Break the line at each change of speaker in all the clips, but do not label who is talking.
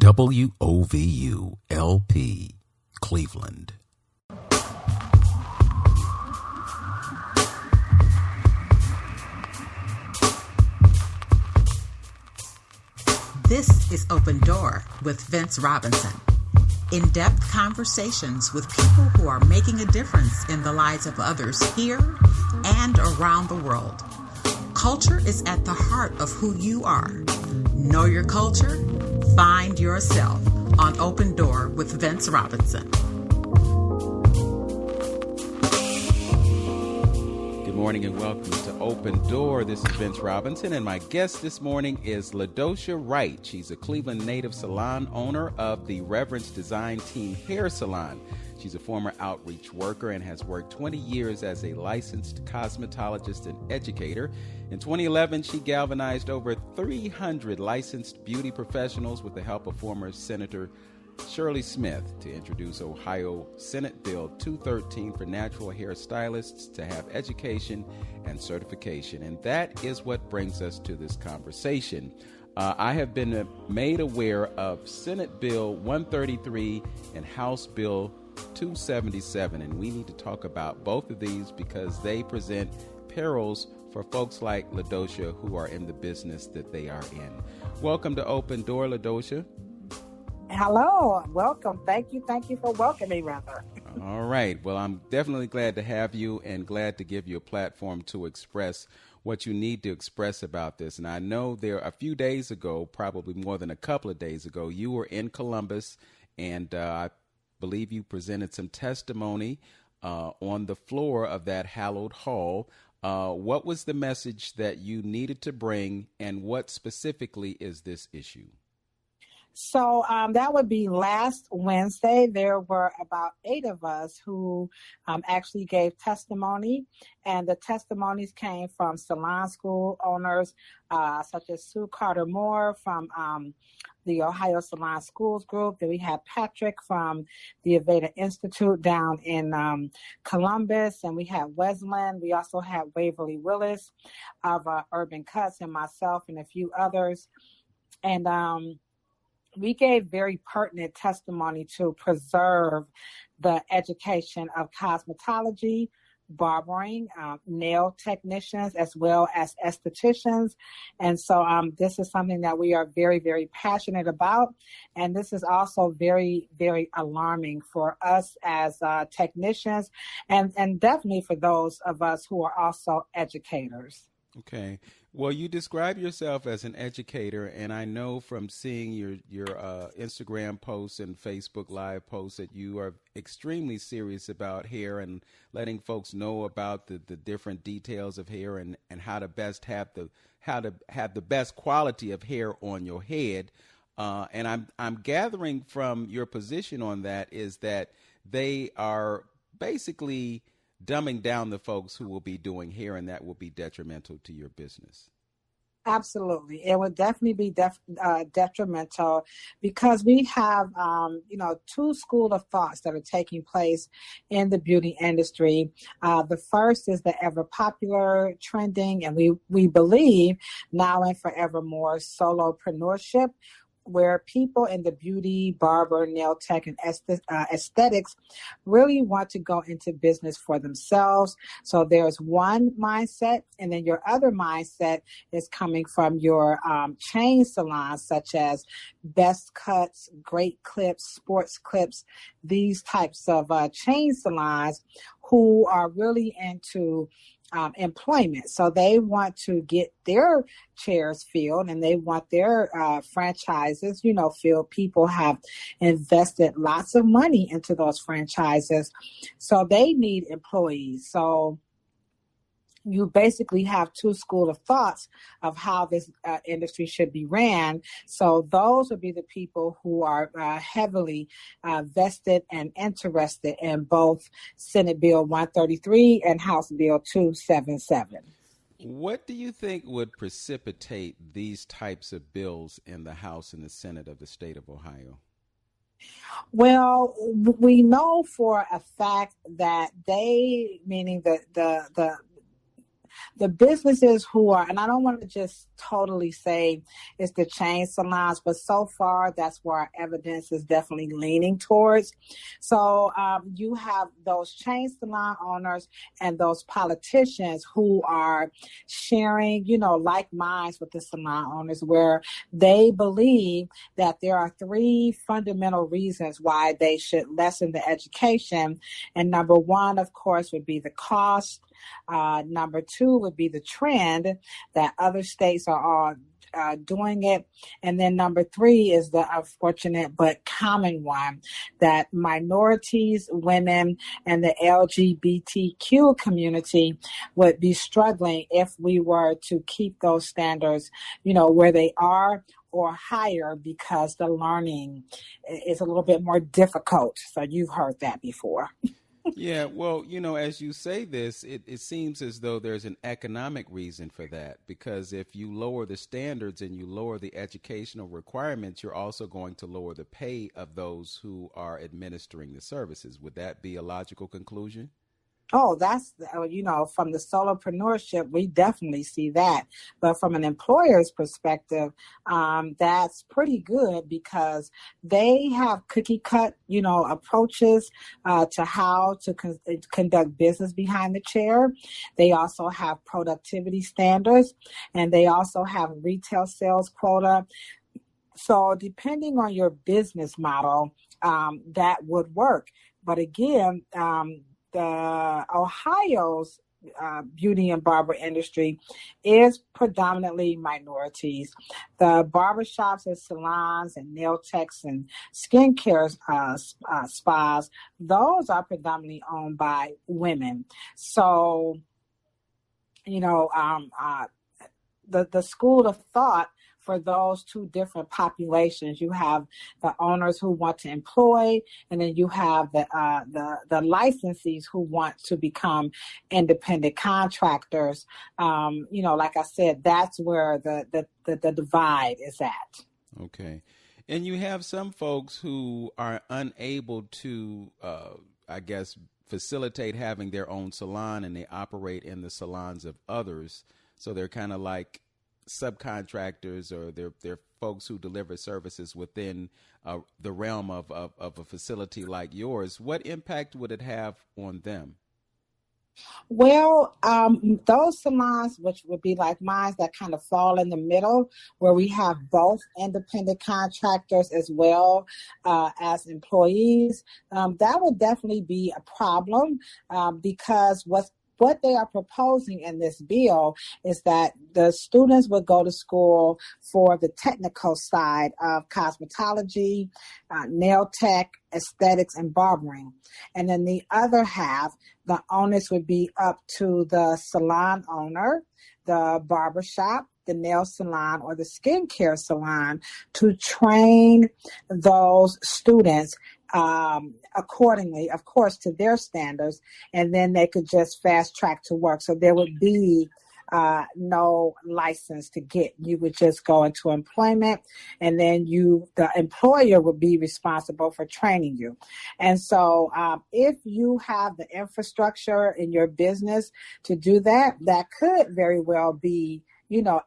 WOVU LP, Cleveland.
This is Open Door with Vince Robinson. In-depth conversations with people who are making a difference in the lives of others here and around the world. Culture is at the heart of who you are. Know your culture, find yourself on Open Door with Vince Robinson.
Good morning and welcome to Open Door. This is Vince Robinson, and my guest this morning is Ladosha Wright. She's a Cleveland native salon owner of the Reverence Design Team Hair Salon. She's a former outreach worker and has worked 20 years as a licensed cosmetologist and educator. In 2011, she galvanized over 300 licensed beauty professionals with the help of former Senator Shirley Smith to introduce Ohio Senate Bill 213 for natural hair stylists to have education and certification. And that is what brings us to this conversation. I have been made aware of Senate Bill 133 and House Bill 277, and we need to talk about both of these because they present perils for folks like Ladosha who are in the business that they are in. Welcome to Open Door, Ladosha.
Hello, welcome. Thank you for welcoming me, rather.
All right. Well, I'm definitely glad to have you and glad to give you a platform to express what you need to express about this. And I know there a few days ago, probably more than a couple of days ago, you were in Columbus, and I believe you presented some testimony on the floor of that hallowed hall. What was the message that you needed to bring, and what specifically is this issue?
So that would be last Wednesday. There were about 8 of us who actually gave testimony, and the testimonies came from salon school owners such as Sue Carter Moore from the Ohio Salon Schools Group. Then we had Patrick from the Aveda Institute down in Columbus, and we had Wesleyan. We also had Waverly Willis of Urban Cuts, and myself and a few others. And we gave very pertinent testimony to preserve the education of cosmetology, barbering, nail technicians, as well as estheticians. And so this is something that we are very, very passionate about. And this is also very, very alarming for us as technicians and definitely for those of us who are also educators.
Okay. Well, you describe yourself as an educator, and I know from seeing your Instagram posts and Facebook Live posts that you are extremely serious about hair and letting folks know about the different details of hair and how to best have the best quality of hair on your head. And I'm gathering from your position on that is that they are basically dumbing down the folks who will be doing hair, and that will be detrimental to your business.
Absolutely. It would definitely be detrimental because we have, 2 schools of thoughts that are taking place in the beauty industry. The first is the ever popular trending, and we believe now and forevermore, solopreneurship, where people in the beauty, barber, nail tech, and aesthetics really want to go into business for themselves. So there's one mindset, and then your other mindset is coming from your chain salons, such as Best Cuts, Great Clips, Sports Clips, these types of chain salons who are really into employment. So they want to get their chairs filled and they want their franchises, filled. People have invested lots of money into those franchises. So they need employees. So you basically have 2 schools of thoughts of how this industry should be ran. So those would be the people who are heavily vested and interested in both Senate Bill 133 and House Bill 277.
What do you think would precipitate these types of bills in the House and the Senate of the state of Ohio?
Well, we know for a fact that they, meaning the the businesses who are, and I don't want to just totally say it's the chain salons, but so far that's where our evidence is definitely leaning towards. So you have those chain salon owners and those politicians who are sharing, like minds with the salon owners, where they believe that there are three fundamental reasons why they should lessen the education. And number one, of course, would be the cost. Number two would be the trend that other states are all doing it. And then number three is the unfortunate but common one that minorities, women, and the LGBTQ community would be struggling if we were to keep those standards, where they are or higher, because the learning is a little bit more difficult. So you've heard that before.
Yeah, well, as you say this, it seems as though there's an economic reason for that, because if you lower the standards and you lower the educational requirements, you're also going to lower the pay of those who are administering the services. Would that be a logical conclusion?
Oh, that's, from the solopreneurship, we definitely see that. But from an employer's perspective, that's pretty good, because they have cookie cut, approaches to how to conduct business behind the chair. They also have productivity standards, and they also have retail sales quota. So depending on your business model, that would work. But again, the Ohio's beauty and barber industry is predominantly minorities. The barbershops and salons and nail techs and skincare spas, those are predominantly owned by women. So, the school of thought for those two different populations, you have the owners who want to employ, and then you have the licensees who want to become independent contractors. Like I said, that's where the divide is at.
Okay. And you have some folks who are unable to, facilitate having their own salon, and they operate in the salons of others. So they're kind of like subcontractors, or they're folks who deliver services within the realm of a facility like yours. What impact would it have on them?
Well, those salons, which would be like mine, that kind of fall in the middle, where we have both independent contractors as well as employees, that would definitely be a problem, because what they are proposing in this bill is that the students would go to school for the technical side of cosmetology, nail tech, aesthetics, and barbering. And then the other half, the onus would be up to the salon owner, the barbershop, the nail salon, or the skincare salon to train those students accordingly, of course, to their standards, and then they could just fast track to work. So there would be no license to get. You would just go into employment, and then the employer would be responsible for training you. And so if you have the infrastructure in your business to do that, that could very well be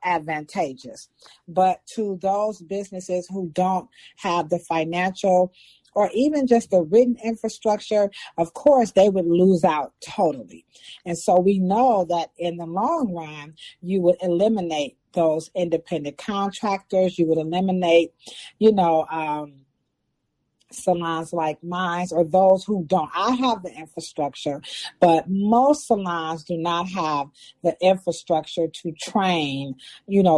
advantageous. But to those businesses who don't have the financial or even just the written infrastructure, of course, they would lose out totally. And so we know that in the long run, you would eliminate those independent contractors. You would eliminate, salons like mine, or those who don't. I have the infrastructure, but most salons do not have the infrastructure to train,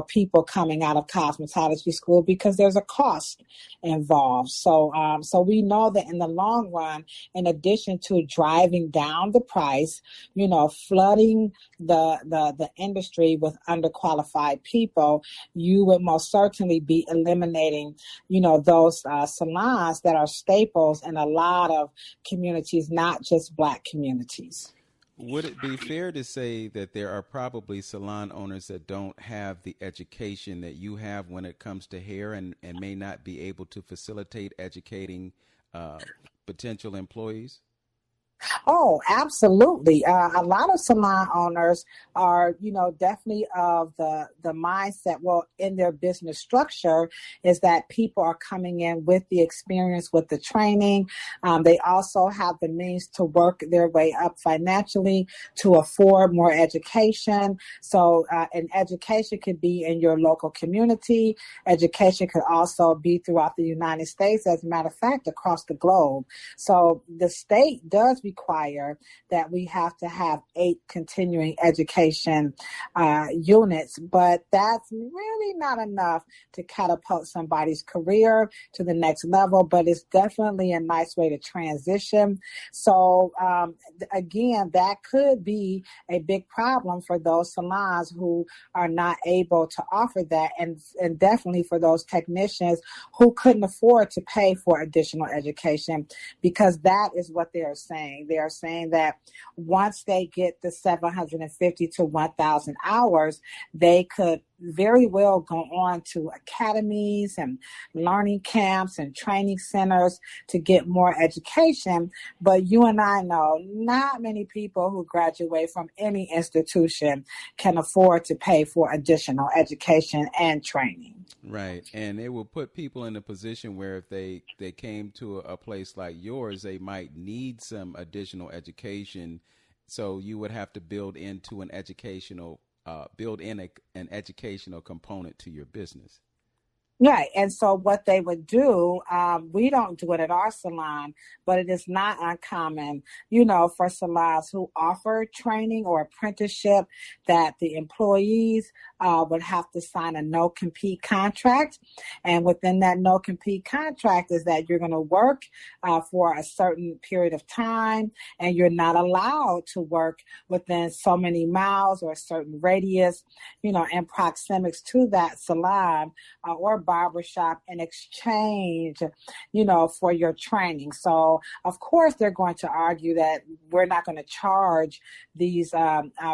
people coming out of cosmetology school, because there's a cost involved. So we know that in the long run, in addition to driving down the price, flooding the industry with underqualified people, you would most certainly be eliminating, those salons that are staples in a lot of communities, not just Black communities.
Would it be fair to say that there are probably salon owners that don't have the education that you have when it comes to hair, and may not be able to facilitate educating potential employees?
Oh, absolutely. A lot of salon owners are, definitely of the mindset, well, in their business structure is that people are coming in with the experience, with the training. They also have the means to work their way up financially to afford more education. So, and education could be in your local community. Education could also be throughout the United States, as a matter of fact, across the globe. So the state does require that we have to have 8 continuing education units, but that's really not enough to catapult somebody's career to the next level, but it's definitely a nice way to transition. So again, that could be a big problem for those salons who are not able to offer that, and definitely for those technicians who couldn't afford to pay for additional education, because that is what they are saying. They are saying that once they get the 750 to 1,000 hours, they could very well go on to academies and learning camps and training centers to get more education. But you and I know not many people who graduate from any institution can afford to pay for additional education and training.
Right. And it will put people in a position where if they came to a place like yours, they might need some additional education. So you would have to build in an educational component to your business.
Right. And so what they would do, we don't do it at our salon, but it is not uncommon, for salons who offer training or apprenticeship, that the employees would have to sign a no-compete contract. And within that no-compete contract is that you're going to work for a certain period of time, and you're not allowed to work within so many miles or a certain radius, and proxemics to that salon or barbershop in exchange, for your training. So, of course, they're going to argue that we're not going to charge these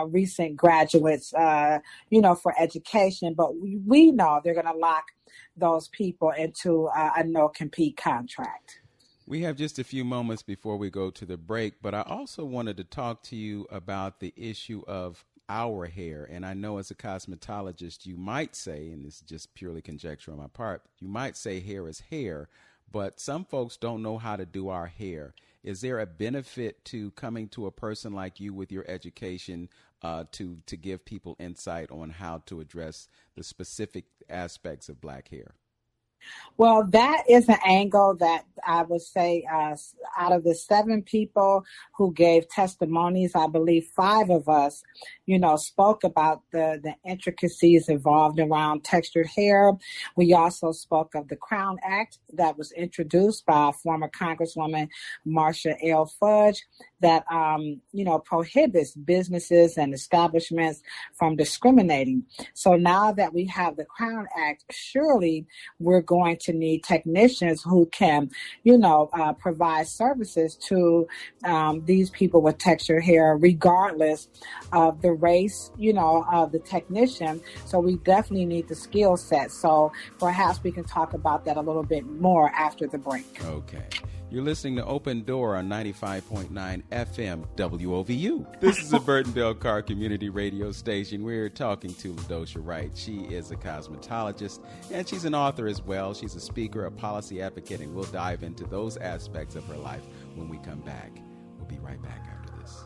recent graduates, for education, but we know they're going to lock those people into a no-compete contract.
We have just a few moments before we go to the break, but I also wanted to talk to you about the issue of our hair. And I know as a cosmetologist, you might say, and this is just purely conjecture on my part, you might say hair is hair, but some folks don't know how to do our hair. Is there a benefit to coming to a person like you with your education to give people insight on how to address the specific aspects of Black hair?
Well, that is an angle that I would say out of the 7 people who gave testimonies, I believe 5 of us, spoke about the intricacies involved around textured hair. We also spoke of the Crown Act that was introduced by former Congresswoman Marsha L. Fudge that, prohibits businesses and establishments from discriminating. So now that we have the Crown Act, surely we're going to need technicians who can, provide services to these people with textured hair, regardless of the race, of the technician. So we definitely need the skill set. So perhaps we can talk about that a little bit more after the break.
Okay. You're listening to Open Door on 95.9 FM WOVU. This is a Burton Bell Carr community radio station. We're talking to Ladosha Wright. She is a cosmetologist, and she's an author as well. She's a speaker, a policy advocate, and we'll dive into those aspects of her life when we come back. We'll be right back after this.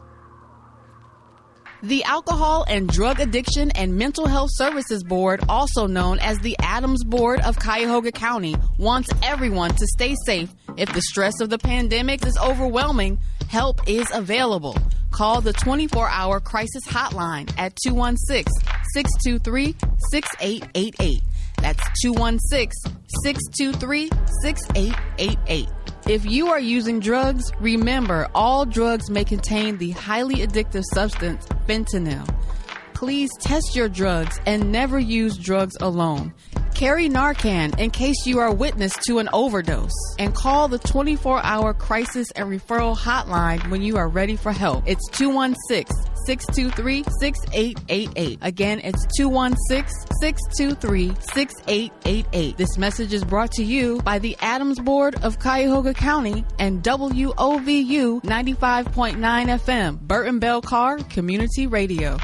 The Alcohol and Drug Addiction and Mental Health Services Board, also known as the Adams Board of Cuyahoga County, wants everyone to stay safe. If the stress of the pandemic is overwhelming, help is available. Call the 24-hour crisis hotline at 216-623-6888. That's 216-623-6888. If you are using drugs, remember all drugs may contain the highly addictive substance fentanyl. Please test your drugs and never use drugs alone. Carry Narcan in case you are witness to an overdose, and call the 24-hour crisis and referral hotline when you are ready for help. It's 216-6 216-623-6888. Again, it's 216-623-6888. This message is brought to you by the Adams Board of Cuyahoga County and WOVU 95.9 FM, Burton Bell Carr Community Radio.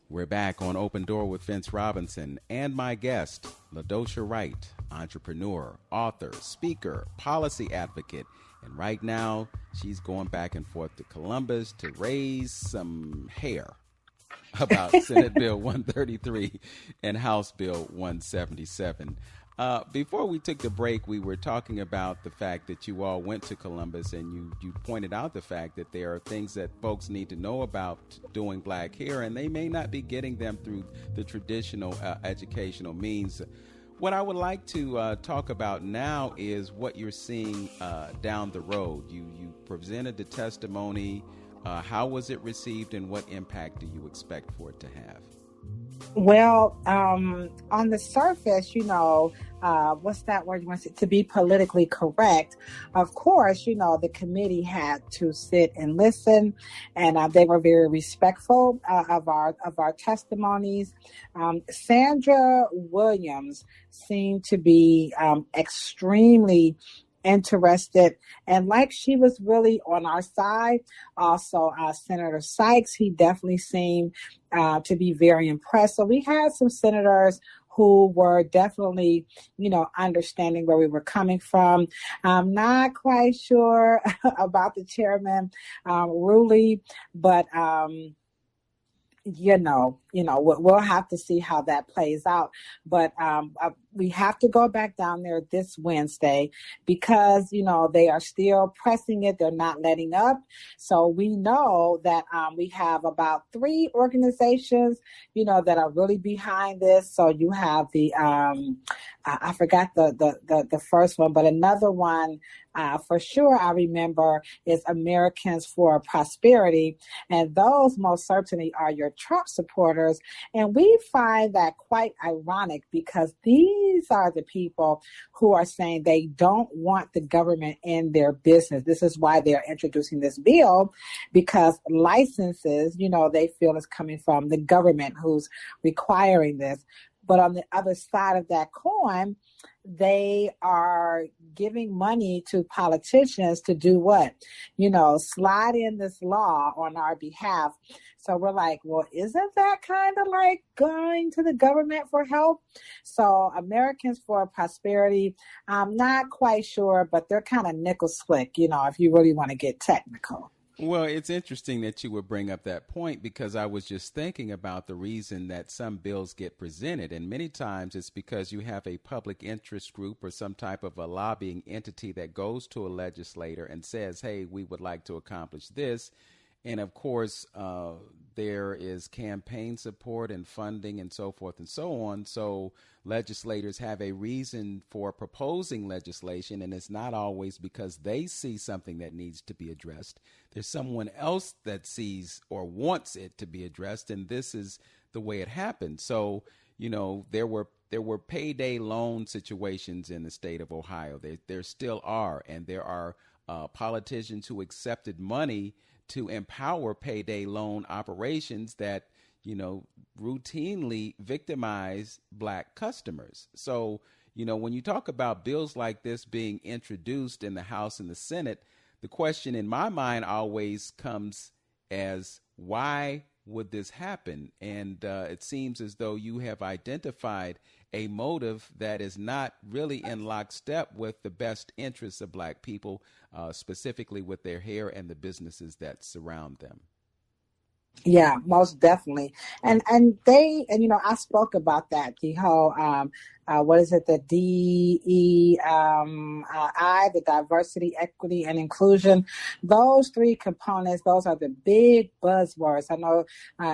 We're back on Open Door with Vince Robinson and my guest, Ladosha Wright, entrepreneur, author, speaker, policy advocate. And right now, she's going back and forth to Columbus to raise some hair about Senate Bill 133 and House Bill 177. Before we took the break, we were talking about the fact that you all went to Columbus, and you pointed out the fact that there are things that folks need to know about doing black hair, and they may not be getting them through the traditional educational means. What I would like to talk about now is what you're seeing down the road. You presented the testimony. How was it received, and what impact do you expect for it to have?
Well, on the surface, what's that word you want to be politically correct? Of course, the committee had to sit and listen, and they were very respectful of our testimonies. Sandra Williams seemed to be extremely interested, and like she was really on our side. Also, Senator Sykes, he definitely seemed to be very impressed. So we had some senators who were definitely, understanding where we were coming from. I'm not quite sure about the chairman, Ruley, but we'll have to see how that plays out. But we have to go back down there this Wednesday because, they are still pressing it. They're not letting up. So we know that we have about 3 organizations, that are really behind this. So you have the, I forgot the first one, but another one for sure I remember is Americans for Prosperity. And those most certainly are your Trump supporters. And we find that quite ironic because these are the people who are saying they don't want the government in their business. This is why they're introducing this bill, because licenses, they feel is coming from the government who's requiring this. But on the other side of that coin, they are giving money to politicians to do what? Slide in this law on our behalf. So we're like, well, isn't that kind of like going to the government for help? So Americans for Prosperity, I'm not quite sure, but they're kind of nickel slick, if you really want to get technical.
Well, it's interesting that you would bring up that point because I was just thinking about the reason that some bills get presented. And many times it's because you have a public interest group or some type of a lobbying entity that goes to a legislator and says, hey, we would like to accomplish this. And of course, there is campaign support and funding and so forth and so on. So legislators have a reason for proposing legislation, and it's not always because they see something that needs to be addressed. There's someone else that sees or wants it to be addressed, and this is the way it happened. So, there were payday loan situations in the state of Ohio. There still are, and there are politicians who accepted money to empower payday loan operations that, routinely victimize black customers. So, when you talk about bills like this being introduced in the House and the Senate, the question in my mind always comes as, why would this happen? And it seems as though you have identified a motive that is not really in lockstep with the best interests of black people, specifically with their hair and the businesses that surround them.
Yeah, most definitely. And I spoke about that, the whole, the DEI, the diversity, equity, and inclusion. Those 3 components, those are the big buzzwords. I know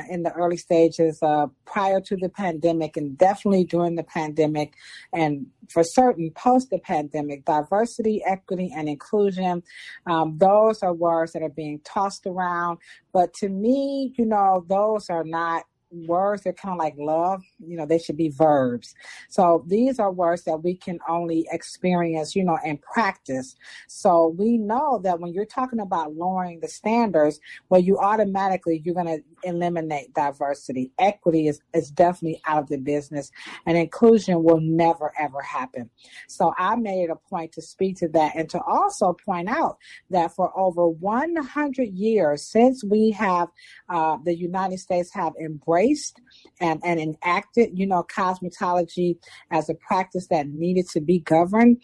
in the early stages prior to the pandemic and definitely during the pandemic and for certain post the pandemic, diversity, equity, and inclusion. Those are words that are being tossed around. But to me, those are not words. They're kind of like love. They should be verbs. So these are words that we can only experience, and practice. So we know that when you're talking about lowering the standards, well, you're going to eliminate diversity. Equity is definitely out of the business, and inclusion will never, ever happen. So I made it a point to speak to that and to also point out that for over 100 years since we have the United States have embraced and enacted, cosmetology as a practice that needed to be governed.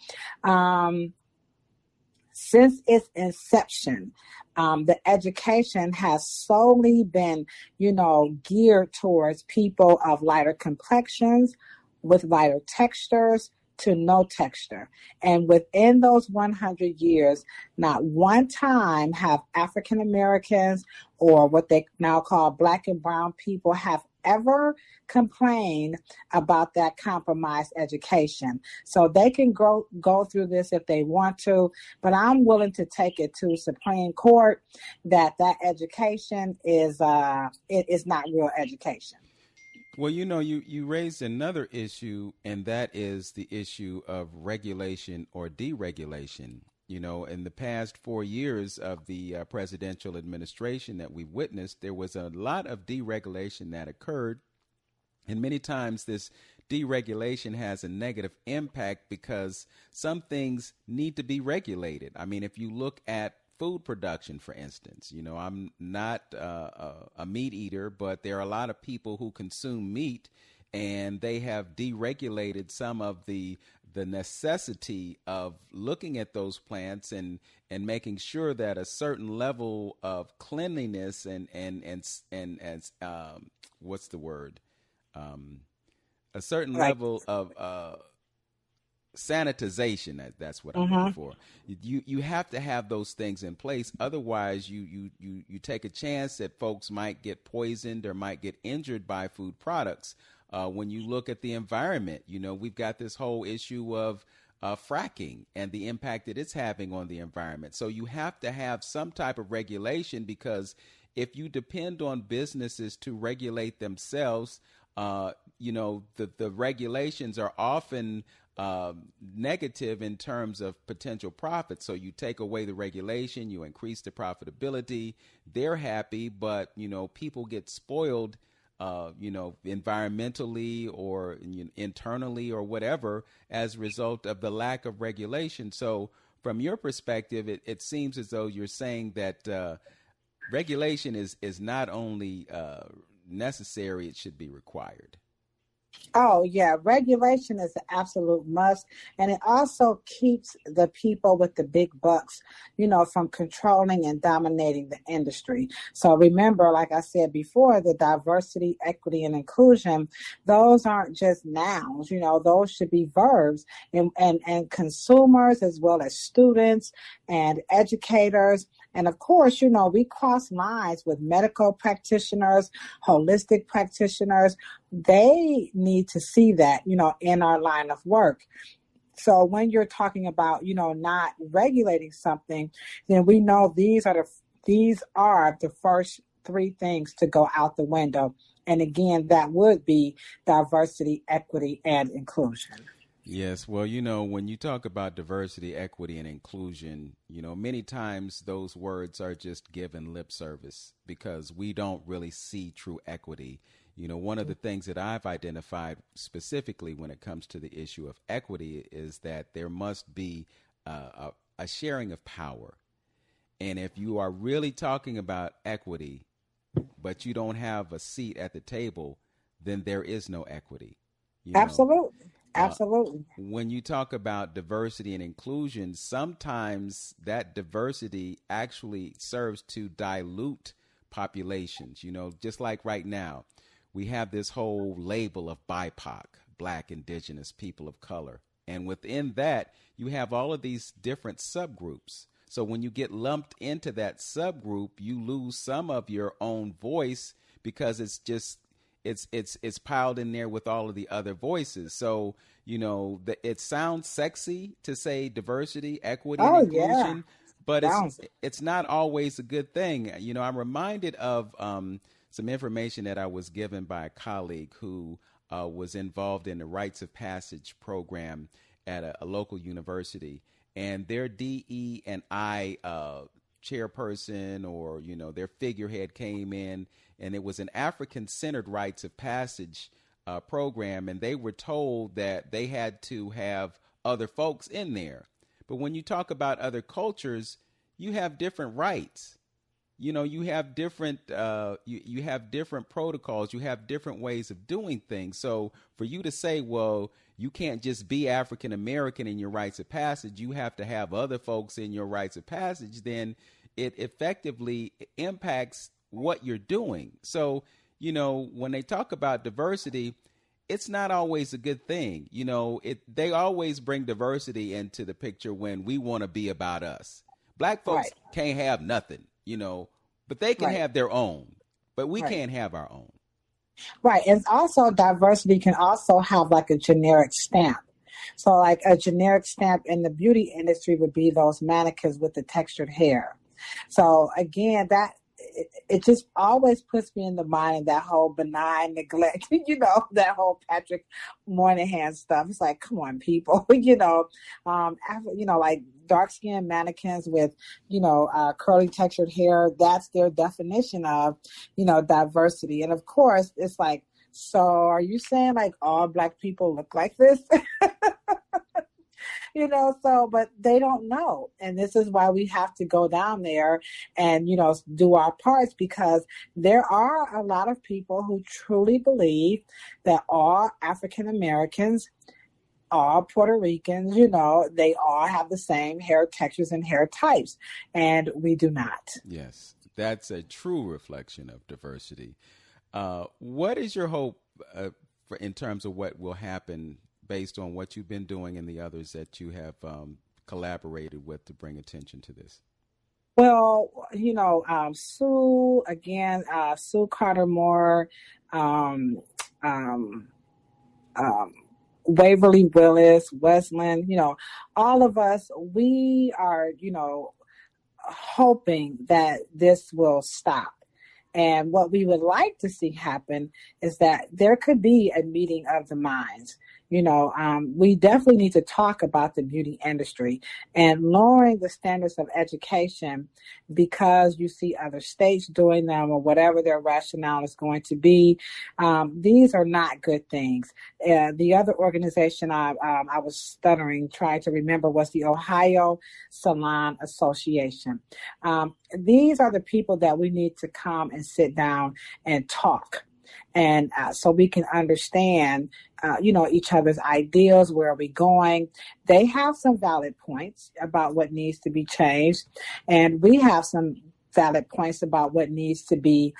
Since its inception, the education has solely been, geared towards people of lighter complexions, with lighter textures, to no texture. And within those 100 years, not one time have African Americans, or what they now call Black and brown people, have ever complained about that compromised education. So they can go through this if they want to, but I'm willing to take it to Supreme Court that education is not real education.
Well, you raised another issue, and that is the issue of regulation or deregulation. In the past 4 years of the presidential administration that we've witnessed, there was a lot of deregulation that occurred. And many times this deregulation has a negative impact because some things need to be regulated. I mean, if you look at food production, for instance, I'm not a meat eater, but there are a lot of people who consume meat, and they have deregulated some of the necessity of looking at those plants and making sure that a certain level of cleanliness and what's the word? A certain level of sanitization. That's what I'm looking for. You have to have those things in place. Otherwise, you take a chance that folks might get poisoned or might get injured by food products. When you look at the environment, we've got this whole issue of fracking and the impact that it's having on the environment. So you have to have some type of regulation, because if you depend on businesses to regulate themselves, the regulations are often negative in terms of potential profit. So you take away the regulation, you increase the profitability. They're happy, but people get spoiled, environmentally or internally or whatever, as a result of the lack of regulation. So from your perspective, it seems as though you're saying that regulation is not only necessary, it should be required.
Oh, yeah. Regulation is an absolute must. And it also keeps the people with the big bucks, from controlling and dominating the industry. So remember, like I said before, the diversity, equity, and inclusion, those aren't just nouns, those should be verbs. And consumers, as well as students and educators. And of course, we cross lines with medical practitioners, holistic practitioners. They need to see that, in our line of work. So when you're talking about, not regulating something, then we know these are the first three things to go out the window. And again, that would be diversity, equity, and inclusion.
Yes. Well, when you talk about diversity, equity, and inclusion, many times those words are just given lip service because we don't really see true equity. One of the things that I've identified specifically when it comes to the issue of equity is that there must be a sharing of power. And if you are really talking about equity, but you don't have a seat at the table, then there is no equity.
Absolutely. Absolutely.
When you talk about diversity and inclusion, sometimes that diversity actually serves to dilute populations. Just like right now, we have this whole label of BIPOC, Black, Indigenous, people of color. And within that, you have all of these different subgroups. So when you get lumped into that subgroup, you lose some of your own voice because it's just it's piled in there with all of the other voices. So, it sounds sexy to say diversity, equity, and inclusion, but it's not always a good thing. I'm reminded of some information that I was given by a colleague who was involved in the Rites of Passage program at a local university, and their DE&I chairperson, or their figurehead, came in, and it was an African-centered Rites of Passage program, and they were told that they had to have other folks in there. But when you talk about other cultures, you have different rights. You have different you have different protocols. You have different ways of doing things. So for you to say, well, you can't just be African American in your rites of passage, you have to have other folks in your rites of passage, then it effectively impacts what you're doing. So, when they talk about diversity, it's not always a good thing. They always bring diversity into the picture when we want to be about us. Black folks can't have nothing, but they can have their own, but we can't have our own.
Right. And also diversity can also have like a generic stamp. So like a generic stamp in the beauty industry would be those mannequins with the textured hair. So again, it just always puts me in the mind of that whole benign neglect, that whole Patrick Moynihan stuff. It's like, come on, people, like dark-skinned mannequins with, curly textured hair. That's their definition of, diversity. And of course, it's like, so are you saying like all Black people look like this? But they don't know. And this is why we have to go down there and, do our parts, because there are a lot of people who truly believe that all African Americans, all Puerto Ricans, they all have the same hair textures and hair types. And we do not.
Yes, that's a true reflection of diversity. What is your hope in terms of what will happen based on what you've been doing and the others that you have collaborated with to bring attention to this?
Well, Sue Carter Moore, Waverly Willis, Wesleyan, all of us, we are, hoping that this will stop. And what we would like to see happen is that there could be a meeting of the minds. We definitely need to talk about the beauty industry and lowering the standards of education, because you see other states doing them or whatever their rationale is going to be. These are not good things. The other organization I was stuttering, trying to remember, was the Ohio Salon Association. These are the people that we need to come and sit down and talk. And so we can understand, each other's ideals, where are we going. They have some valid points about what needs to be changed. And we have some valid points about what needs to be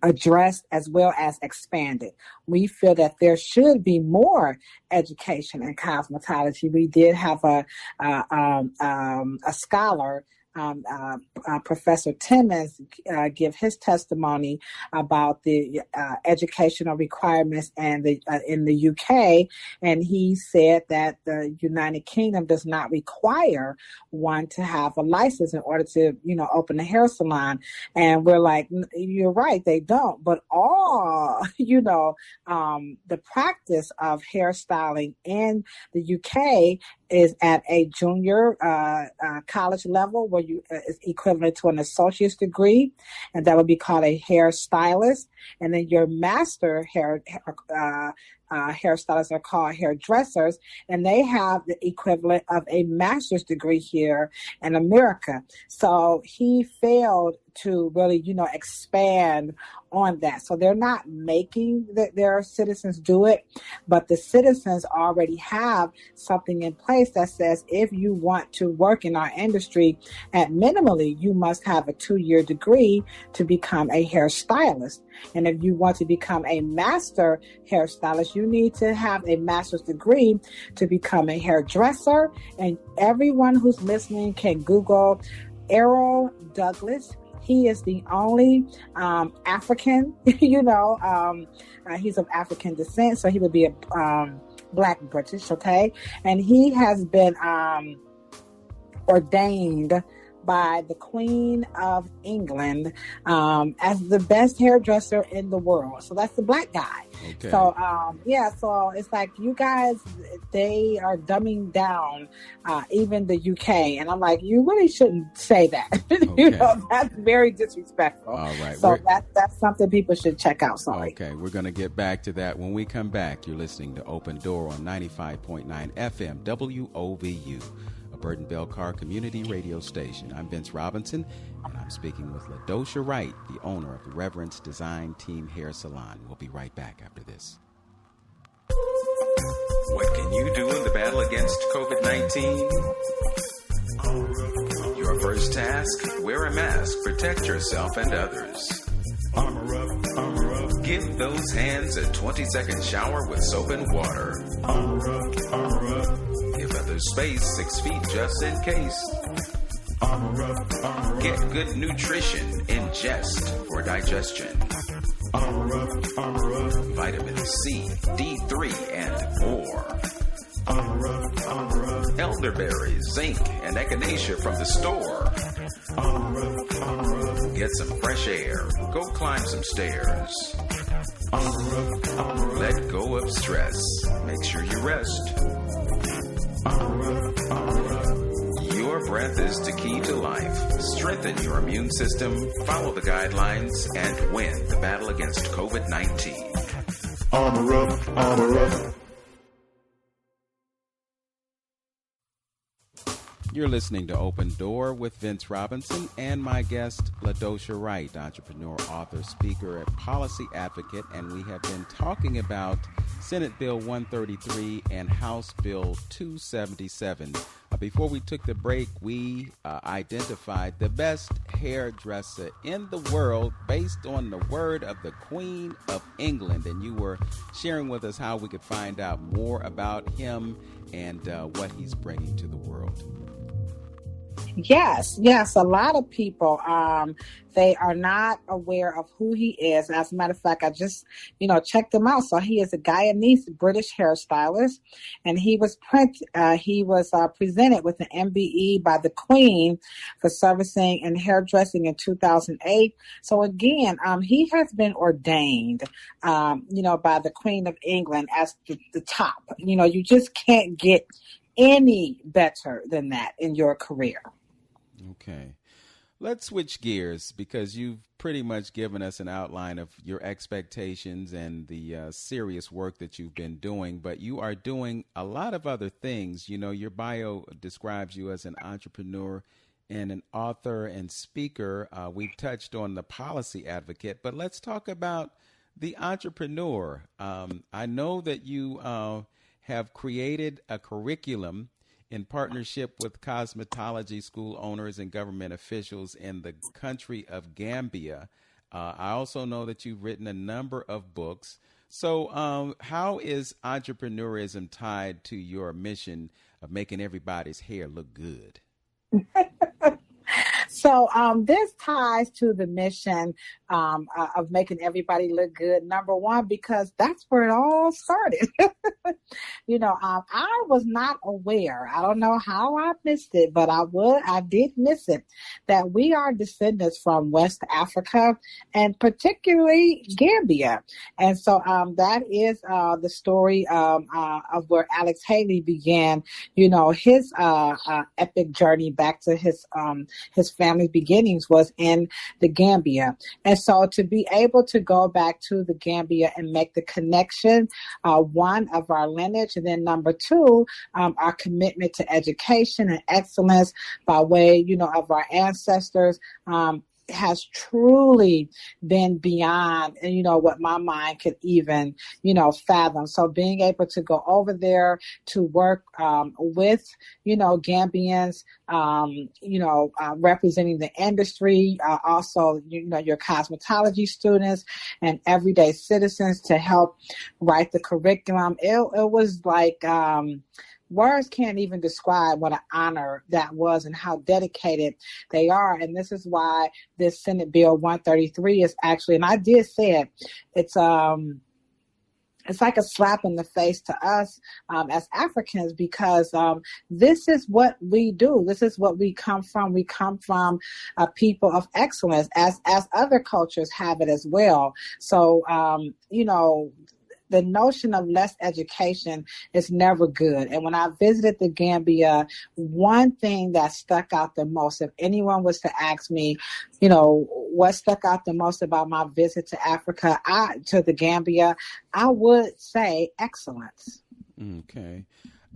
addressed as well as expanded. We feel that there should be more education in cosmetology. We did have a scholar, Professor Timmons, give his testimony about the educational requirements and in the UK, and he said that the United Kingdom does not require one to have a license in order to, open a hair salon. And we're like, you're right, they don't. But all, the practice of hairstyling in the UK is at a junior college level, where you is equivalent to an associate's degree, and that would be called a hairstylist. And then your master hairstylists are called hairdressers, and they have the equivalent of a master's degree here in America. So he failed to really, expand on that. So they're not making their citizens do it, but the citizens already have something in place that says if you want to work in our industry, at minimally, you must have a 2-year degree to become a hairstylist. And if you want to become a master hairstylist, you need to have a master's degree to become a hairdresser. And everyone who's listening can Google Errol Douglas. He is the only African, he's of African descent, so he would be a Black British, okay? And he has been ordained by the Queen of England as the best hairdresser in the world. So that's the black guy.
Okay.
So, so it's like, you guys, they are dumbing down even the UK. And I'm like, you really shouldn't say that.
Okay.
That's very disrespectful.
All right.
So that's something people should check out. Sorry.
Okay, we're going to get back to that when we come back. You're listening to Open Door on 95.9 FM WOVU, a Burton Bell Car community radio station. I'm Vince Robinson, and I'm speaking with Ladosha Wright, the owner of the Reverence Design Team Hair Salon. We'll be right back after this. What can you do in the battle against COVID-19? Your first task, wear a mask, protect yourself and others. Armor up, armor up. Give those hands a 20-second shower with soap and water. Armor up, armor up. Give others space 6 feet just in case. Armor up, armor up. Get good nutrition, ingest for digestion. Armor up, armor up. Vitamin C, D3, and more. Armor up, armor up. Elderberries, zinc, and echinacea from the store. Armor up, armor up. Get some fresh air. Go climb some stairs. Armor up, armor up. Let go of stress. Make sure you rest. Armor up, armor up. Your breath is the key to life. Strengthen your immune system, follow the guidelines, and win the battle against COVID-19. Armor up, armor up. You're listening to Open Door with Vince Robinson and my guest, Ladosha Wright, entrepreneur, author, speaker, and policy advocate. And we have been talking about Senate Bill 133 and House Bill 277. Before we took the break, we identified the best hairdresser in the world based on the word of the Queen of England. And you were sharing with us how we could find out more about him and what he's bringing to the world.
Yes. A lot of people, they are not aware of who he is. As a matter of fact, I just, checked him out. So he is a Guyanese British hairstylist, and he was presented with an MBE by the Queen for servicing and hairdressing in 2008. So again, he has been ordained, by the Queen of England as the top. You just can't get any better than that in your career.
Okay. Let's switch gears because you've pretty much given us an outline of your expectations and the serious work that you've been doing, but you are doing a lot of other things. Your bio describes you as an entrepreneur and an author and speaker. We've touched on the policy advocate, but let's talk about the entrepreneur. I know that you have created a curriculum in partnership with cosmetology school owners and government officials in the country of Gambia. I also know that you've written a number of books. So how is entrepreneurism tied to your mission of making everybody's hair look good?
So this ties to the mission of making everybody look good. Number one, because that's where it all started. I was not aware. I don't know how I missed it, but I did miss it, that we are descendants from West Africa and particularly Gambia. And so that is the story of where Alex Haley began, his epic journey back to his family's beginnings was in the Gambia. And so to be able to go back to the Gambia and make the connection, one, of our lineage, and then number two, our commitment to education and excellence by way, of our ancestors, has truly been beyond, what my mind could even, fathom. So being able to go over there to work with, Gambians, representing the industry, also, your cosmetology students and everyday citizens to help write the curriculum. It was like, words can't even describe what an honor that was and how dedicated they are. And this is why this Senate Bill 133 is actually, and I did say it, it's like a slap in the face to us as Africans, because this is what we do. This is what we come from. We come from a people of excellence, as other cultures have it as well. So, the notion of less education is never good. And when I visited the Gambia, one thing that stuck out the most, if anyone was to ask me, what stuck out the most about my visit to Africa, to the Gambia, I would say excellence.
Okay.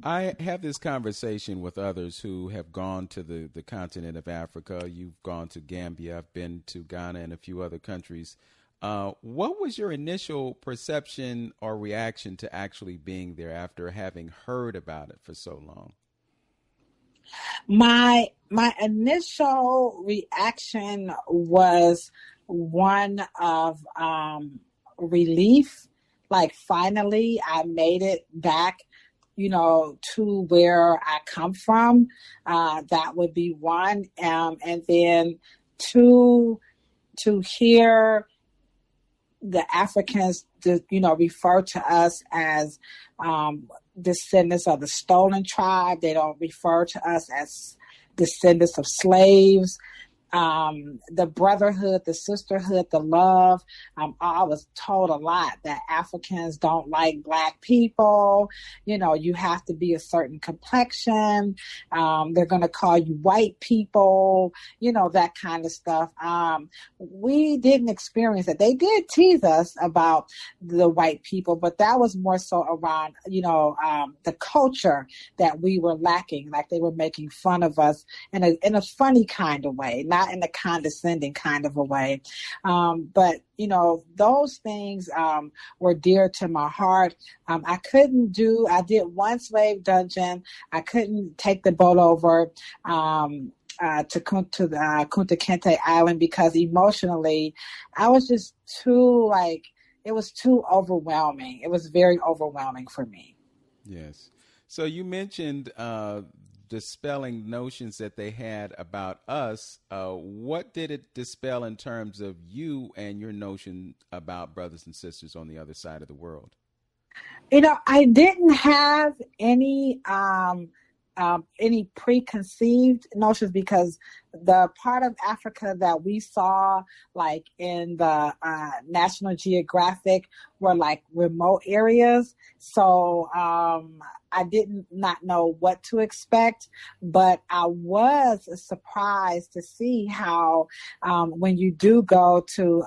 I have this conversation with others who have gone to the continent of Africa. You've gone to Gambia. I've been to Ghana and a few other countries. What was your initial perception or reaction to actually being there after having heard about it for so long?
My initial reaction was one of relief. Like, finally, I made it back, to where I come from. That would be one. And then two, to hear the Africans, refer to us as descendants of the stolen tribe. They don't refer to us as descendants of slaves. The brotherhood, the sisterhood, the love. I was told a lot that Africans don't like Black people. You have to be a certain complexion. They're going to call you white people, that kind of stuff. We didn't experience it. They did tease us about the white people, but that was more so around, the culture that we were lacking. Like, they were making fun of us in a funny kind of way, not in a condescending kind of a way. But, those things were dear to my heart. I did one slave dungeon. I couldn't take the boat over to Kunta Kinte Island because emotionally I was just it was too overwhelming. It was very overwhelming for me.
Yes. So you mentioned dispelling notions that they had about us. What did it dispel in terms of you and your notion about brothers and sisters on the other side of the world?
I didn't have any preconceived notions, because the part of Africa that we saw, like in the National Geographic, were like remote areas. So I did not know what to expect, but I was surprised to see how when you do go to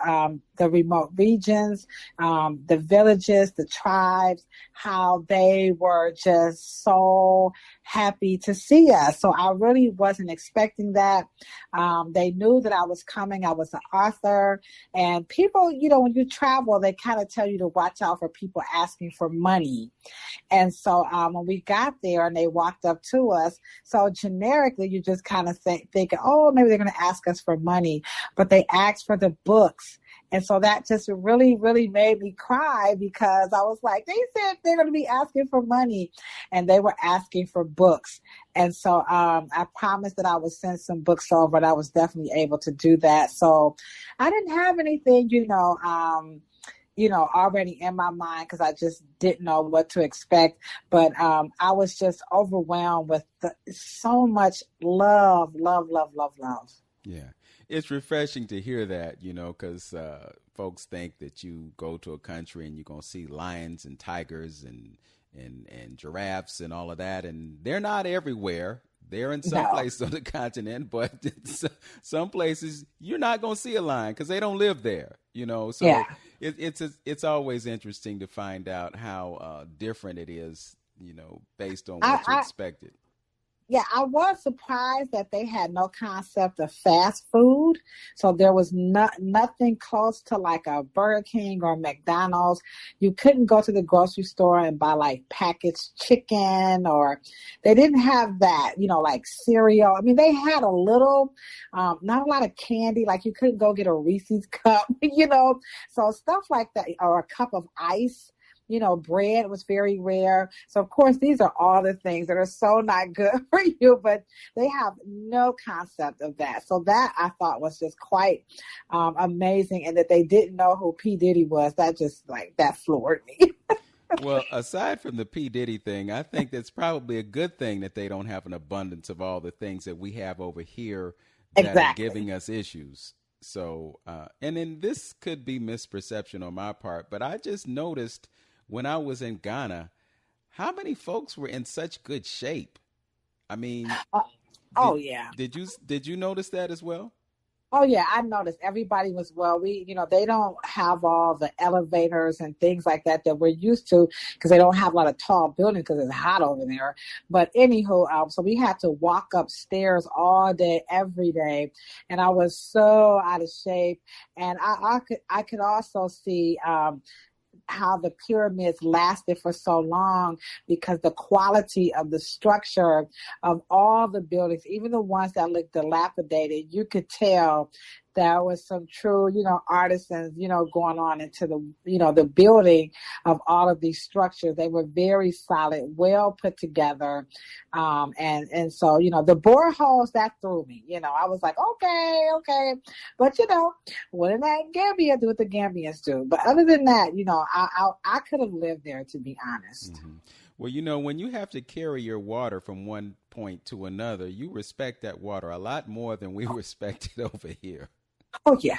the remote regions, the villages, the tribes, how they were just so happy to see us. So I really wasn't expecting that. They knew that I was coming. I was an author, and people, when you travel, they kind of tell you to watch out for people asking for money. And so when we got there and they walked up to us, so generically you just kind of thinking, oh, maybe they're going to ask us for money, but they asked for the books. And so that just really, really made me cry, because I was like, they said they're going to be asking for money, and they were asking for books. And so I promised that I would send some books over, and I was definitely able to do that. So I didn't have anything, already in my mind, because I just didn't know what to expect. But I was just overwhelmed with so much love.
Yeah. It's refreshing to hear that, because folks think that you go to a country and you're going to see lions and tigers and giraffes and all of that. And they're not everywhere. They're in some places on the continent, but some places you're not going to see a lion because they don't live there, So yeah. It's always interesting to find out how different it is, based on what you expected.
Yeah, I was surprised that they had no concept of fast food. So there was nothing close to like a Burger King or McDonald's. You couldn't go to the grocery store and buy like packaged chicken, or they didn't have that, like cereal. I mean, they had a little, not a lot of candy. Like you couldn't go get a Reese's cup, so stuff like that, or a cup of ice. Bread was very rare. So, of course, these are all the things that are so not good for you, but they have no concept of that. So that I thought was just quite amazing. And that they didn't know who P. Diddy was. That just that floored me.
Well, aside from the P. Diddy thing, I think that's probably a good thing that they don't have an abundance of all the things that we have over here that are giving us issues. So, and then this could be misperception on my part, but I just noticed when I was in Ghana, how many folks were in such good shape. I mean, Did you notice that as well?
Oh yeah, I noticed everybody was well. They don't have all the elevators and things like that we're used to because they don't have a lot of tall buildings because it's hot over there. But anywho, so we had to walk upstairs all day, every day, and I was so out of shape. And I could also see how the pyramids lasted for so long because the quality of the structure of all the buildings, even the ones that looked dilapidated, you could tell there was some true, artisans, going on into the building of all of these structures. They were very solid, well put together. And so, the boreholes, that threw me, I was like, okay. But, what did that Gambia do what the Gambians do? But other than that, I could have lived there, to be honest.
Mm-hmm. Well, when you have to carry your water from one point to another, you respect that water a lot more than we respect it over here.
Oh, yeah.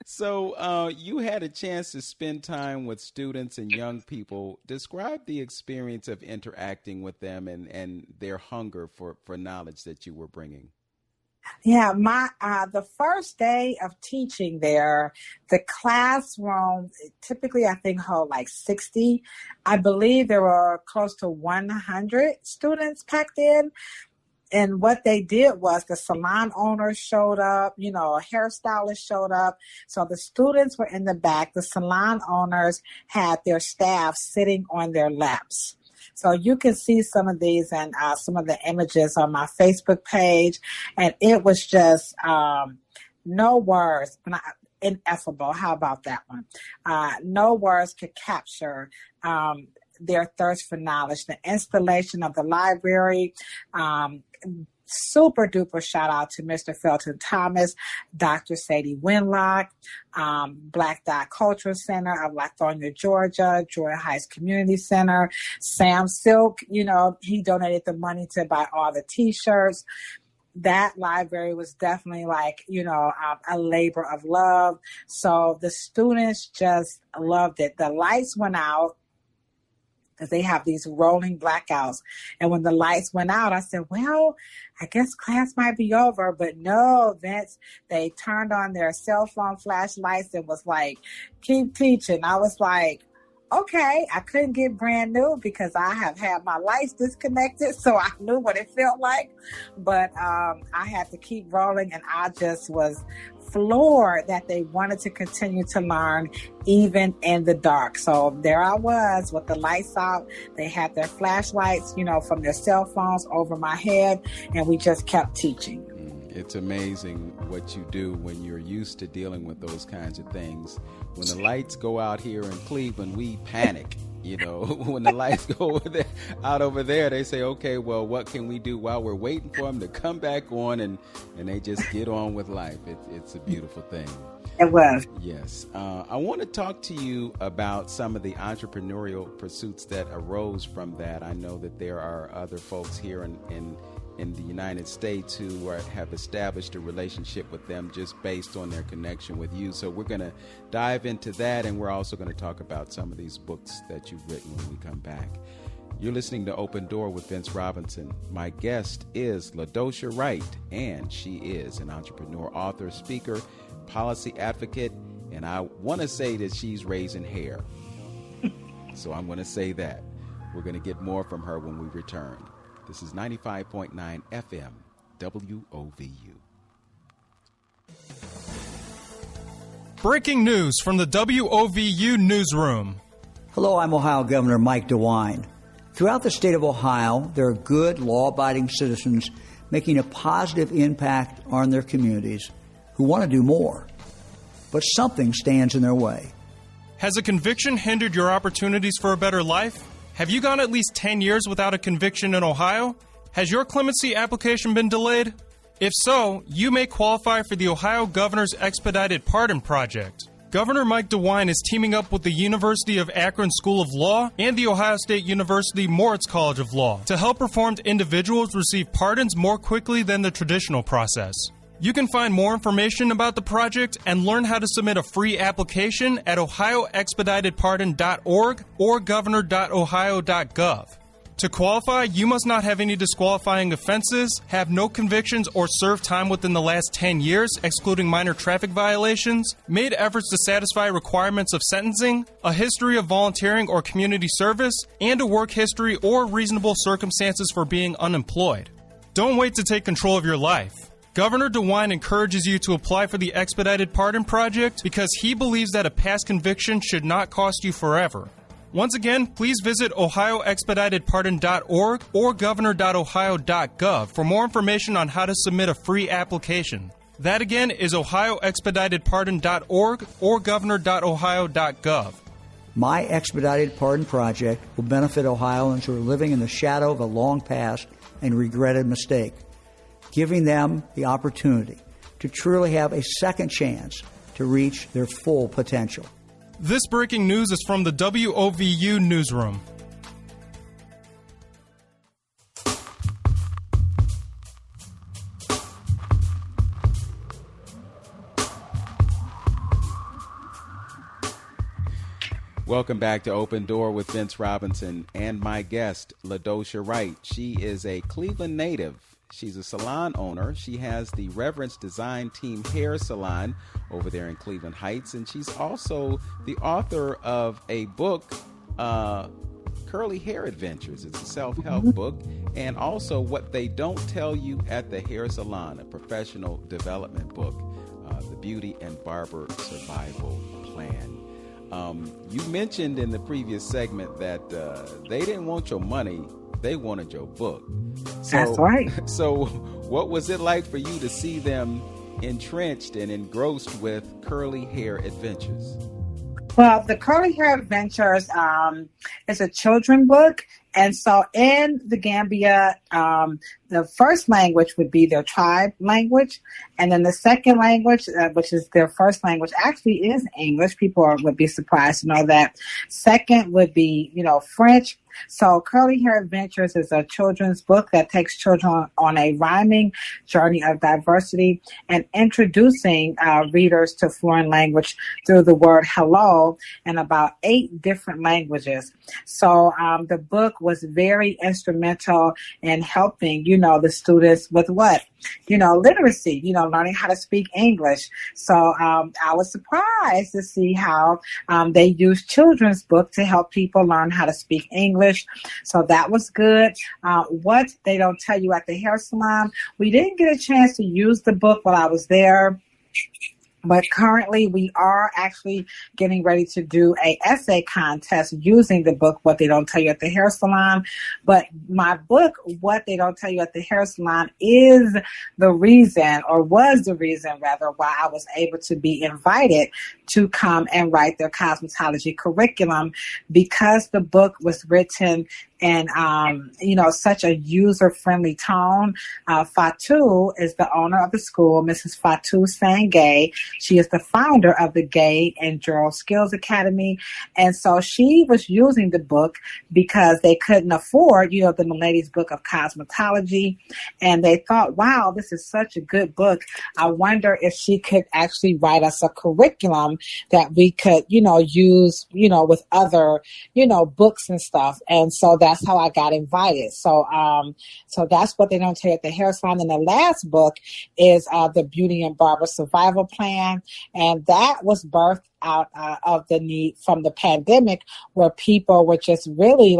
So you had a chance to spend time with students and young people. Describe the experience of interacting with them and their hunger for knowledge that you were bringing.
Yeah, the first day of teaching there, the classroom typically I think hold like 60. I believe there were close to 100 students packed in. And what they did was the salon owners showed up, a hairstylist showed up. So the students were in the back. The salon owners had their staff sitting on their laps. So you can see some of these and some of the images on my Facebook page. And it was just no words, ineffable. How about that one? No words could capture their thirst for knowledge. The installation of the library, super duper shout out to Mr. Felton Thomas, Dr. Sadie Winlock, Black Dot Cultural Center of Lithonia, Georgia, Joy Heights Community Center, Sam Silk, he donated the money to buy all the t-shirts. That library was definitely like, a labor of love. So the students just loved it. The lights went out, because they have these rolling blackouts. And when the lights went out, I said, well, I guess class might be over. But no, Vince, they turned on their cell phone flashlights and was like, keep teaching. I was like, okay. I couldn't get brand new because I have had my lights disconnected, so I knew what it felt like. But I had to keep rolling, and I just was floored that they wanted to continue to learn even in the dark. So there I was with the lights out. They had their flashlights, from their cell phones over my head, and we just kept teaching.
It's amazing what you do when you're used to dealing with those kinds of things. When the lights go out here in Cleveland, we panic. When the lights go out over there, they say, okay, well, what can we do while we're waiting for them to come back on? And they just get on with life. It's a beautiful thing.
It was.
Yes. I want to talk to you about some of the entrepreneurial pursuits that arose from that. I know that there are other folks here in the United States who have established a relationship with them just based on their connection with you. So we're going to dive into that, and we're also going to talk about some of these books that you've written when we come back. You're listening to Open Door with Vince Robinson. My guest is Ladosha Wright, and she is an entrepreneur, author, speaker, policy advocate, and I want to say that she's raising hair. So I'm going to say that. We're going to get more from her when we return. This is 95.9 FM, WOVU.
Breaking news from the WOVU newsroom.
Hello, I'm Ohio Governor Mike DeWine. Throughout the state of Ohio, there are good, law-abiding citizens making a positive impact on their communities who want to do more. But something stands in their way.
Has a conviction hindered your opportunities for a better life? Have you gone at least 10 years without a conviction in Ohio? Has your clemency application been delayed? If so, you may qualify for the Ohio Governor's Expedited Pardon Project. Governor Mike DeWine is teaming up with the University of Akron School of Law and the Ohio State University Moritz College of Law to help reformed individuals receive pardons more quickly than the traditional process. You can find more information about the project and learn how to submit a free application at ohioexpeditedpardon.org or governor.ohio.gov. To qualify, you must not have any disqualifying offenses, have no convictions, or serve time within the last 10 years, excluding minor traffic violations, made efforts to satisfy requirements of sentencing, a history of volunteering or community service, and a work history or reasonable circumstances for being unemployed. Don't wait to take control of your life. Governor DeWine encourages you to apply for the Expedited Pardon Project because he believes that a past conviction should not cost you forever. Once again, please visit ohioexpeditedpardon.org or governor.ohio.gov for more information on how to submit a free application. That again is ohioexpeditedpardon.org or governor.ohio.gov.
My Expedited Pardon Project will benefit Ohioans who are living in the shadow of a long past and regretted mistake, giving them the opportunity to truly have a second chance to reach their full potential.
This breaking news is from the WOVU Newsroom.
Welcome back to Open Door with Vince Robinson and my guest, Ladosha Wright. She is a Cleveland native. She's a salon owner. She has the Reverence Design Team Hair Salon over there in Cleveland Heights. And she's also the author of a book, Curly Hair Adventures. It's a self-help book. And also What They Don't Tell You at the Hair Salon, a professional development book, The Beauty and Barber Survival Plan. You mentioned in the previous segment that they didn't want your money. They wanted your book. So,
that's right.
So what was it like for you to see them entrenched and engrossed with Curly Hair Adventures?
Well, the Curly Hair Adventures is a children's book. And so in the Gambia, the first language would be their tribe language. And then the second language, which is their first language, actually is English. People would be surprised to know that. Second would be, French. So Curly Hair Adventures is a children's book that takes children on a rhyming journey of diversity and introducing readers to foreign language through the word hello in about 8 different languages. So the book was very instrumental in helping, the students with what? Literacy, learning how to speak English. So I was surprised to see how they use children's book to help people learn how to speak English. So that was good. What They Don't Tell You at the Hair Salon. We didn't get a chance to use the book while I was there. But currently, we are actually getting ready to do a essay contest using the book, What They Don't Tell You at the Hair Salon. But my book, What They Don't Tell You at the Hair Salon, is the reason, or was the reason, rather, why I was able to be invited to come and write their cosmetology curriculum, because the book was written in, such a user-friendly tone. Fatu is the owner of the school, Mrs. Fatu Sangay. She is the founder of the Gay and Girl Skills Academy. And so she was using the book because they couldn't afford, the Milady's Book of Cosmetology. And they thought, wow, this is such a good book. I wonder if she could actually write us a curriculum that we could, use, with other, books and stuff. And so that's how I got invited. So that's What They Don't Tell You at the Hair Salon. And the last book is the Beauty and Barber Survival Plan. And that was birthed out of the need from the pandemic, where people were just really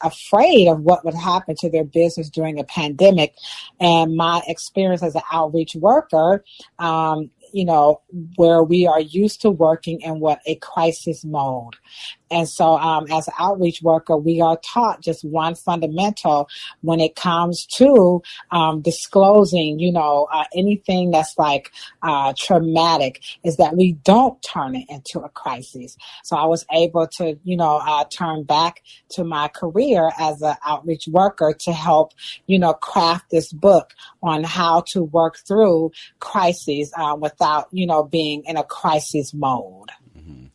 afraid of what would happen to their business during a pandemic. And my experience as an outreach worker, where we are used to working in a crisis mode. And so as an outreach worker, we are taught just one fundamental when it comes to disclosing, anything that's like traumatic, is that we don't turn it into a crisis. So I was able to, turn back to my career as an outreach worker to help, craft this book on how to work through crises without, being in a crisis mode.
Mm-hmm.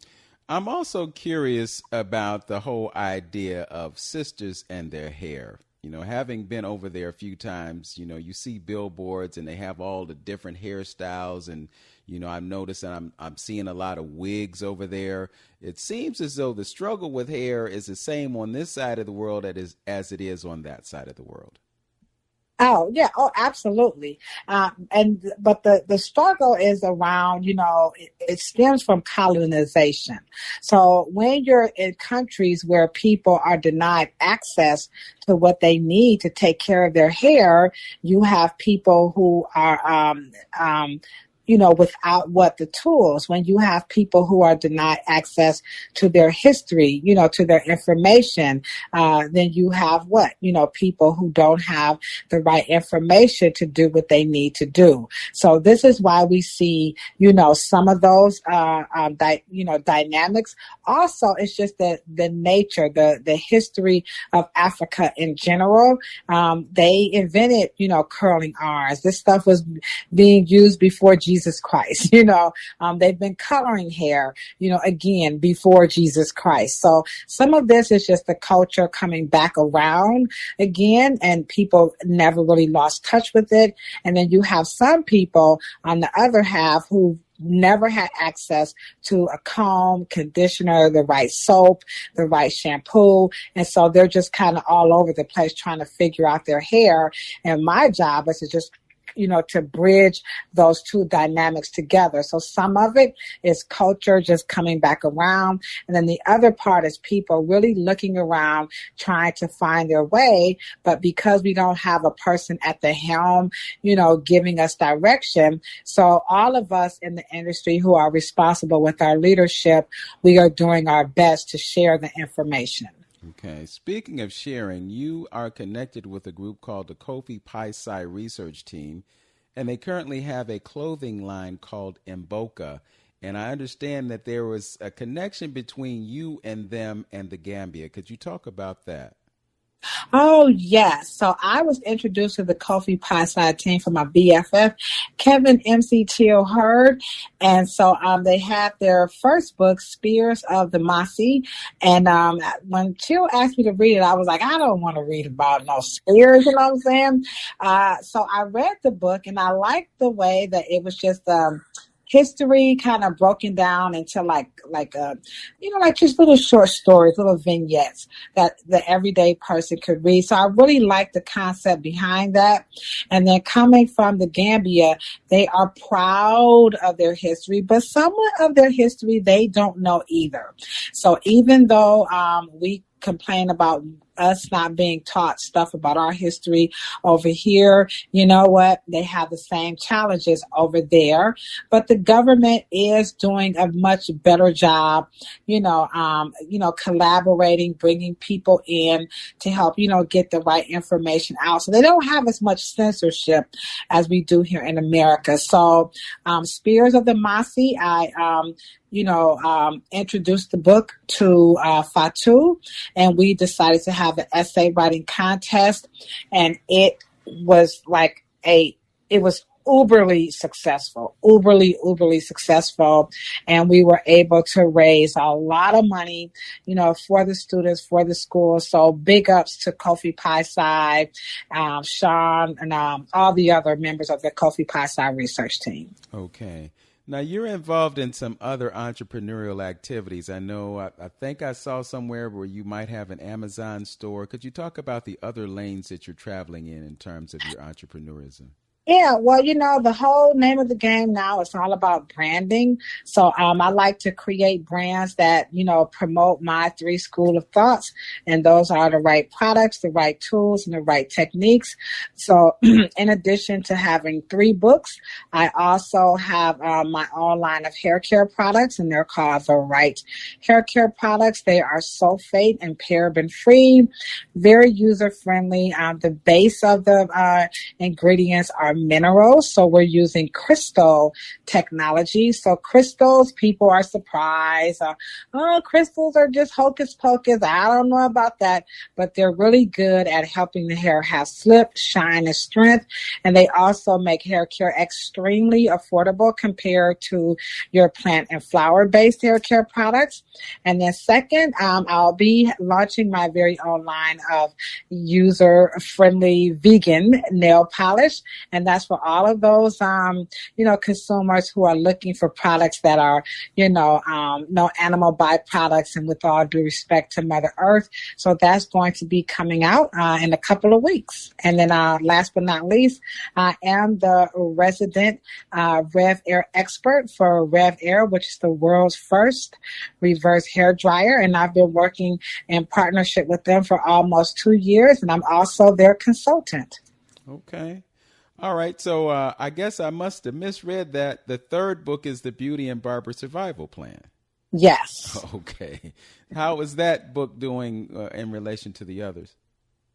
I'm also curious about the whole idea of sisters and their hair. Having been over there a few times, you see billboards and they have all the different hairstyles, and I've noticed that I'm seeing a lot of wigs over there. It seems as though the struggle with hair is the same on this side of the world as it is on that side of the world.
Oh, yeah. Oh, absolutely. But the struggle is around, it stems from colonization. So when you're in countries where people are denied access to what they need to take care of their hair, you have people who are, without the tools. When you have people who are denied access to their history, to their information, then you have people who don't have the right information to do what they need to do. So this is why we see, some of those, dynamics. Also, it's just the nature, the history of Africa in general. They invented, curling irons. This stuff was being used before Jesus Christ. They've been coloring hair, again, before Jesus Christ. So some of this is just the culture coming back around again, and people never really lost touch with it. And then you have some people on the other half who never had access to a comb, conditioner, the right soap, the right shampoo. And so they're just kind of all over the place trying to figure out their hair. And my job is to just to bridge those two dynamics together. So some of it is culture just coming back around. And then the other part is people really looking around, trying to find their way. But because we don't have a person at the helm, giving us direction. So all of us in the industry who are responsible with our leadership, we are doing our best to share the information.
Okay. Speaking of sharing, you are connected with a group called the Kofi Pi-Psi Research Team, and they currently have a clothing line called Mboka. And I understand that there was a connection between you and them and the Gambia. Could you talk about that?
Oh, yes. So I was introduced to the Kofi Pi-Psi team from my BFF, Kevin MC Till Hurd. And so they had their first book, Spears of the Masi. And when Till asked me to read it, I was like, I don't want to read about no spears, you know what I'm saying? So I read the book, and I liked the way that it was just history kind of broken down into like just little short stories, little vignettes that the everyday person could read. So I really liked the concept behind that. And then coming from the Gambia, they are proud of their history, but somewhat of their history they don't know either. So even though we complain about us not being taught stuff about our history over here, you know what? They have the same challenges over there, but the government is doing a much better job, collaborating, bringing people in to help, get the right information out. So they don't have as much censorship as we do here in America. So, Spears of the Masi, I introduced the book to Fatu, and we decided to have an essay writing contest, and it was uberly successful, and we were able to raise a lot of money, for the students, for the school. So big ups to Kofi Pi-Psi, Sean, and all the other members of the Kofi Pi-Psi research team.
Okay. Now, you're involved in some other entrepreneurial activities. I know, I think I saw somewhere where you might have an Amazon store. Could you talk about the other lanes that you're traveling in terms of your entrepreneurism?
Yeah, well, the whole name of the game now is all about branding. So I like to create brands that, promote my three school of thoughts. And those are the right products, the right tools, and the right techniques. So in addition to having 3 books, I also have my own line of hair care products, and they're called the Right Hair Care Products. They are sulfate and paraben free, very user friendly. The base of the ingredients are minerals, so we're using crystal technology. So crystals, people are surprised. Crystals are just hocus pocus. I don't know about that, but they're really good at helping the hair have slip, shine, and strength. And they also make hair care extremely affordable compared to your plant and flower-based hair care products. And then second, I'll be launching my very own line of user-friendly vegan nail polish. And that's for all of those, consumers who are looking for products that are, no animal byproducts and with all due respect to Mother Earth. So that's going to be coming out in a couple of weeks. And then last but not least, I am the resident Rev Air expert for Rev Air, which is the world's first reverse hair dryer. And I've been working in partnership with them for almost 2 years. And I'm also their consultant.
Okay. All right. So I guess I must have misread that. The third book is The Beauty and Barber Survival Plan.
Yes.
Okay. How is that book doing in relation to the others?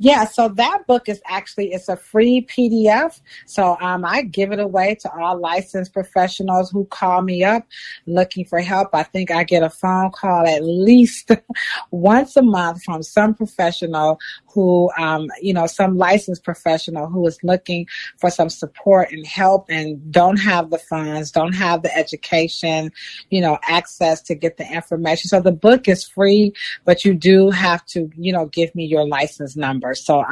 Yeah, so that book is it's a free PDF. So I give it away to all licensed professionals who call me up looking for help. I think I get a phone call at least once a month from some professional who, some licensed professional who is looking for some support and help and don't have the funds, don't have the education, access to get the information. So the book is free, but you do have to, give me your license number. So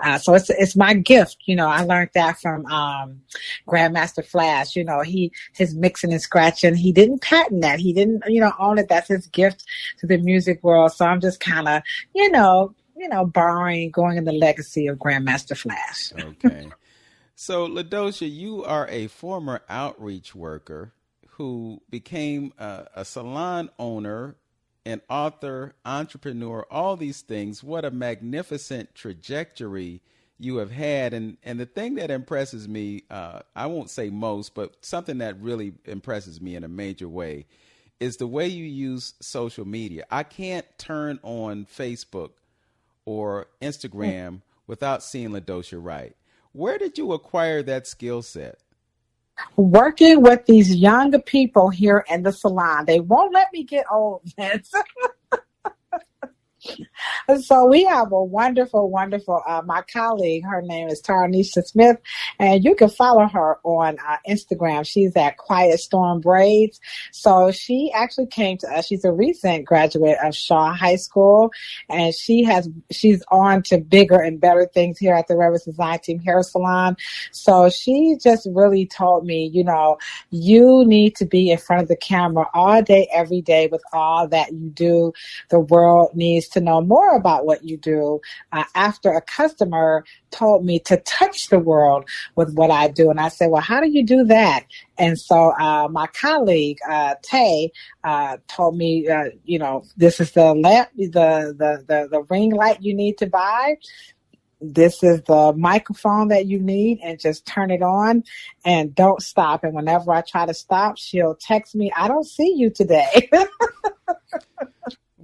it's my gift. I learned that from Grandmaster Flash. His mixing and scratching. He didn't patent that. He didn't, own it. That's his gift to the music world. So I'm just kind of, borrowing, going in the legacy of Grandmaster Flash.
Okay. So Ladosha, you are a former outreach worker who became a salon owner, an author, entrepreneur, all these things. What a magnificent trajectory you have had. And the thing that impresses me, I won't say most, but something that really impresses me in a major way is the way you use social media. I can't turn on Facebook or Instagram without seeing Ladosha Wright. Where did you acquire that skill set?
Working with these younger people here in the salon. They won't let me get old, Vince. So we have a wonderful, my colleague, her name is Tarnisha Smith, and you can follow her on Instagram. She's at Quiet Storm Braids. So she actually came to us. She's a recent graduate of Shaw High School, and she's on to bigger and better things here at the Reverence Design Team Hair Salon. So she just really told me, you need to be in front of the camera all day, every day with all that you do. The world needs to know more about what you do. After a customer told me to touch the world with what I do. And I said, well, how do you do that? And so my colleague, Tay, told me, this is the lamp, the ring light you need to buy. This is the microphone that you need, and just turn it on and don't stop. And whenever I try to stop, she'll text me, I don't see you today.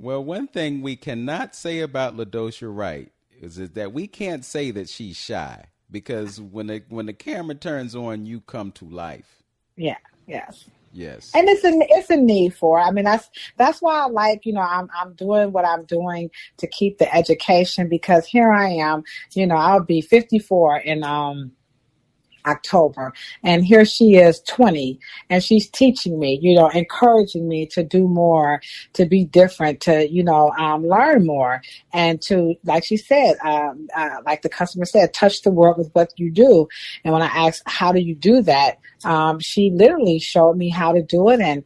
Well, one thing we cannot say about Ladosha Wright is that we can't say that she's shy, because when the camera turns on, you come to life.
Yeah. Yes.
Yes.
And it's a need for it. I mean, that's why I like, I'm doing what I'm doing to keep the education, because here I am, I'll be 54 in October, and here she is 20, and she's teaching me, encouraging me to do more, to be different, to learn more, and to, like she said, like the customer said, touch the world with what you do. And when I asked, how do you do that, she literally showed me how to do it and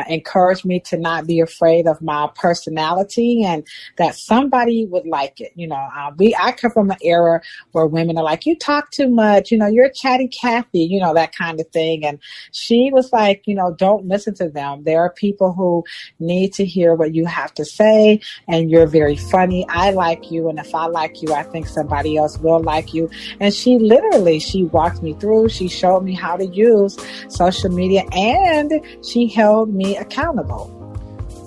encouraged me to not be afraid of my personality and that somebody would like it. I come from an era where women are like, you talk too much, you're chatty Cathy, that kind of thing. And she was like, don't listen to them. There are people who need to hear what you have to say, and you're very funny. I like you, and if I like you, I think somebody else will like you. And she walked me through. She showed me how to use social media, and she held me accountable.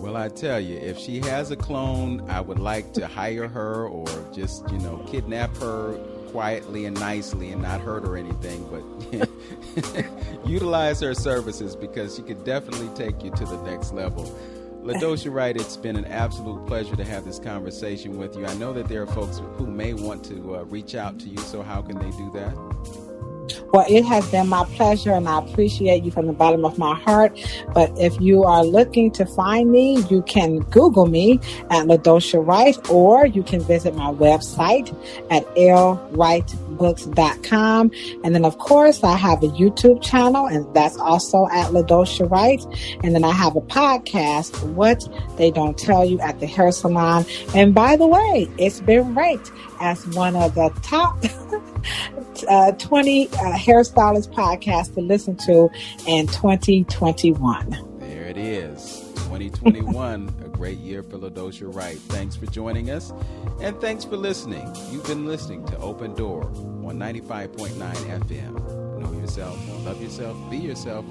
Well, I tell you, if she has a clone, I would like to hire her or just, kidnap her quietly and nicely and not hurt her or anything, but utilize her services because she could definitely take you to the next level. Ladosha Wright, it's been an absolute pleasure to have this conversation with you. I know that there are folks who may want to reach out to you, so how can they do that?
Well, it has been my pleasure, and I appreciate you from the bottom of my heart. But if you are looking to find me, you can Google me at Ladosha Wright, or you can visit my website at lwrightbooks.com. And then, of course, I have a YouTube channel, and that's also at Ladosha Wright. And then I have a podcast, What They Don't Tell You at the Hair Salon. And by the way, it's been ranked as one of the top 20 hairstylist podcasts to listen to in 2021.
There it is. 2021, a great year for Ladosha Wright. Thanks for joining us, and thanks for listening. You've been listening to Open Door on 95.9 FM. Know yourself, love yourself, be yourself,